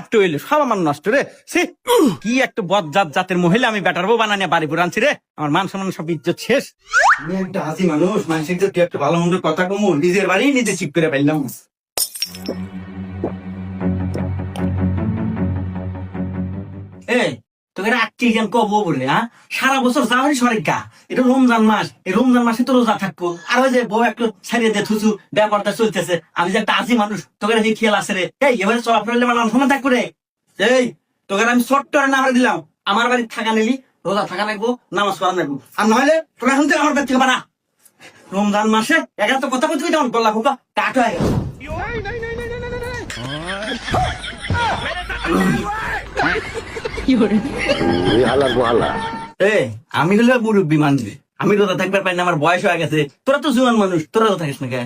আপটে হইলে সব আমার নষ্ট রে। কি একটা বদজাত জাতের মহিলা আমি বেটার বউ বানানিয়া বাড়ি পুরে আনছি রে। আমার মান সম্মান সব ইজ্জত শেষ। আমি একটা হাসি মানুষ, মানুষের তো একটা ভালো মন্দ কথা কমু, নিজের বাড়ি নিজে চিপ করে পাইলাম। এই তোকে রাখছি যেন কবো বলে, হ্যাঁ সারা বছর যাওয়ারই সরেক গা, এটা রমজান মাস, এই রমজান মাসে তো রোজা থাকবো, আর ওই যে বউ একটু ছাড়িয়ে দিয়ে থুসু ব্যাপারটা চলতেছে, আমি যে একটা আসি মানুষ, তোকে যে খেয়াল আছে রে। এই এবারে চলা ফেললে আমার সময় থাকবো রে। এই তোকে আমি ছোট্ট নাম্বার দিলাম, আমার বাড়ি থাকা নিলি, রোজা থাকা লাগবো, নামাজ পড়া লাগবো, আর নইলে তোরা এখন থেকে আমার বাড়ি থেকে বানা। রমজান মাসে এগারো তো কথা বলতে আমার গলা ফুকা কাট হয়ে গেল। আমি হলে মুরব্বী মানবি, আমি রোজা থাকবার পারি না, আমার বয়স হয়ে গেছে, তোরা তো জুয়ান মানুষ, তোরা তো থাকিস না কে?